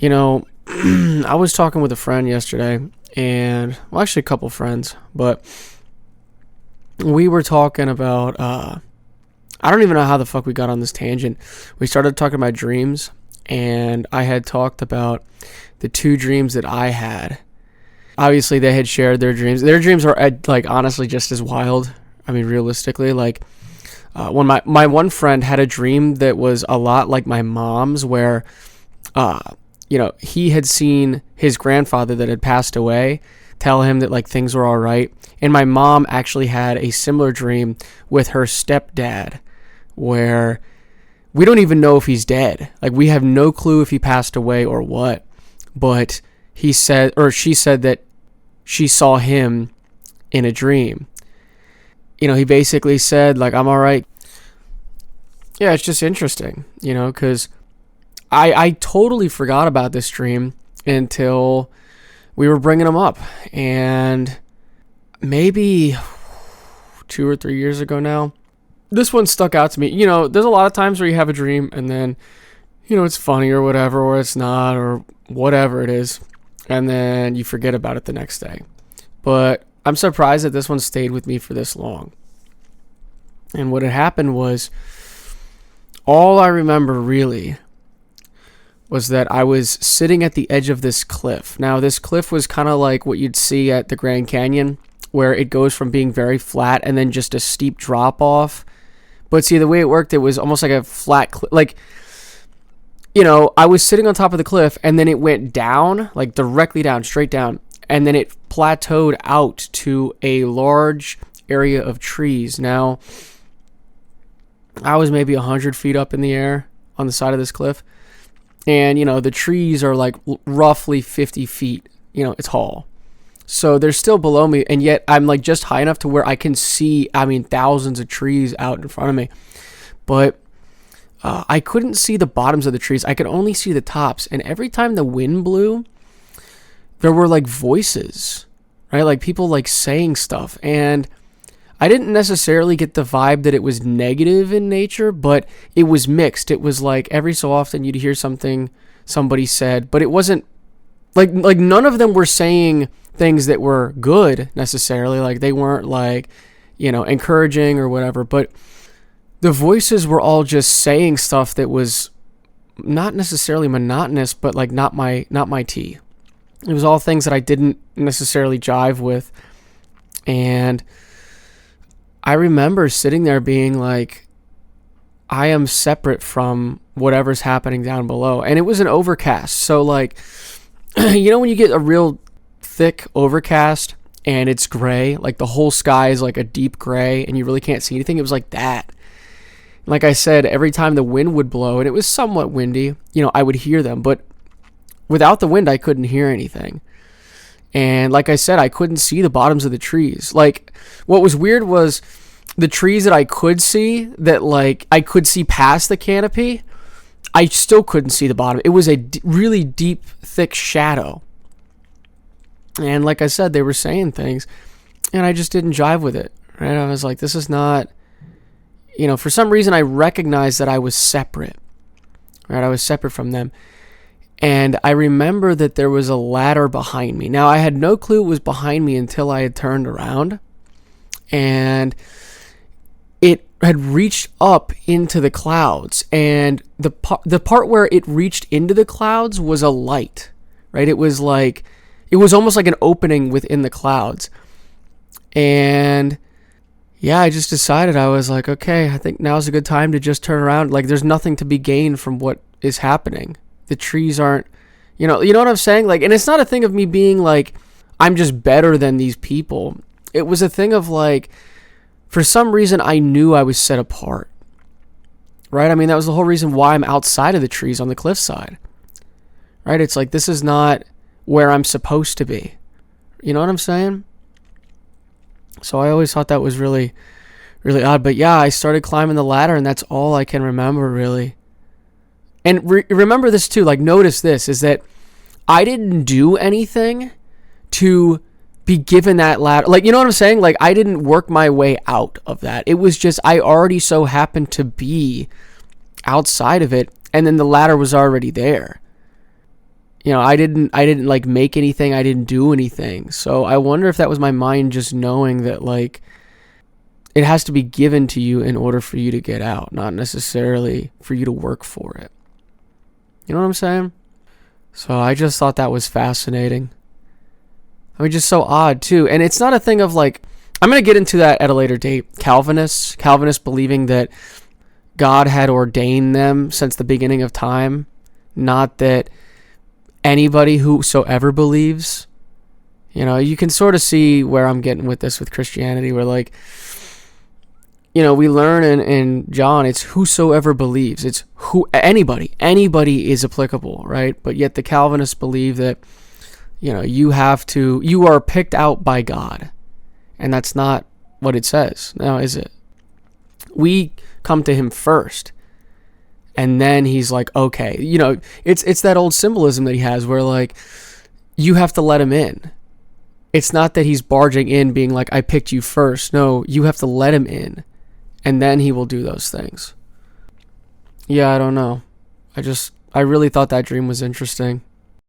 You know, I was talking with a friend yesterday, and well, actually a couple friends, but we were talking about I don't even know how the fuck we got on this tangent. We started talking about dreams, and I had talked about the two dreams that I had. Obviously, they had shared their dreams. Their dreams are like honestly just as wild. I mean, realistically, like when my one friend had a dream that was a lot like my mom's, where he had seen his grandfather that had passed away tell him that like things were all right, and my mom actually had a similar dream with her stepdad, where we don't even know if he's dead. Like, we have no clue if he passed away or what, but she said that she saw him in a dream. He basically said, like, I'm all right. Yeah, it's just interesting, because I totally forgot about this dream until we were bringing him up. And maybe 2 or 3 years ago now, this one stuck out to me. There's a lot of times where you have a dream and then, it's funny or whatever, or it's not, or whatever it is, and then you forget about it the next day. But I'm surprised that this one stayed with me for this long. And what had happened was, all I remember really was that I was sitting at the edge of this cliff. Now, this cliff was kind of like what you'd see at the Grand Canyon, where it goes from being very flat and then just a steep drop off. But see, the way it worked, it was almost like a flat cliff. Like, I was sitting on top of the cliff, and then it went down, like directly down, straight down. And then it plateaued out to a large area of trees. Now, I was maybe 100 feet up in the air on the side of this cliff. And, the trees are like roughly 50 feet, tall. So they're still below me. And yet I'm like just high enough to where I can see, thousands of trees out in front of me. But I couldn't see the bottoms of the trees. I could only see the tops. And every time the wind blew, there were like voices, right? Like people like saying stuff. And I didn't necessarily get the vibe that it was negative in nature, but it was mixed. It was like every so often you'd hear something somebody said, but it wasn't like none of them were saying things that were good necessarily. Like they weren't like, encouraging or whatever, but the voices were all just saying stuff that was not necessarily monotonous, but like not my tea. It was all things that I didn't necessarily jive with. And I remember sitting there being like, I am separate from whatever's happening down below. And it was an overcast. So like, when you get a real thick overcast and it's gray, like the whole sky is like a deep gray and you really can't see anything. It was like that. Like I said, every time the wind would blow, and it was somewhat windy, I would hear them. But without the wind, I couldn't hear anything. And like I said, I couldn't see the bottoms of the trees. Like, what was weird was the trees that I could see, that like I could see past the canopy, I still couldn't see the bottom. It was a really deep, thick shadow. And like I said, they were saying things, and I just didn't jive with it, right? I was like, this is not, for some reason I recognized that I was separate, right? I was separate from them. And I remember that there was a ladder behind me. Now, I had no clue it was behind me until I had turned around. And it had reached up into the clouds. And the part where it reached into the clouds was a light, right? It was almost like an opening within the clouds. And yeah, I just decided, I was like, okay, I think now's a good time to just turn around. Like, there's nothing to be gained from what is happening. The trees aren't, you know what I'm saying? Like, and it's not a thing of me being like, I'm just better than these people. It was a thing of like, for some reason, I knew I was set apart, right? That was the whole reason why I'm outside of the trees on the cliffside, right? It's like, this is not where I'm supposed to be. You know what I'm saying? So I always thought that was really, really odd. But yeah, I started climbing the ladder, and that's all I can remember, really. And remember this too, like notice this, is that I didn't do anything to be given that ladder. Like, you know what I'm saying? Like, I didn't work my way out of that. It was just, I already so happened to be outside of it, and then the ladder was already there. I didn't like make anything. I didn't do anything. So I wonder if that was my mind just knowing that like it has to be given to you in order for you to get out, not necessarily for you to work for it. You know what I'm saying? So I just thought that was fascinating. I mean, just so odd too. And it's not a thing of like, I'm going to get into that at a later date. Calvinists believing that God had ordained them since the beginning of time, not that anybody whosoever believes. You can sort of see where I'm getting with this with Christianity, where like, we learn in John, it's whosoever believes. It's anybody is applicable, right? But yet the Calvinists believe that, you are picked out by God. And that's not what it says. Now, is it? We come to him first. And then he's like, okay, it's that old symbolism that he has where like, you have to let him in. It's not that he's barging in being like, I picked you first. No, you have to let him in. And then he will do those things. Yeah, I don't know. I really thought that dream was interesting.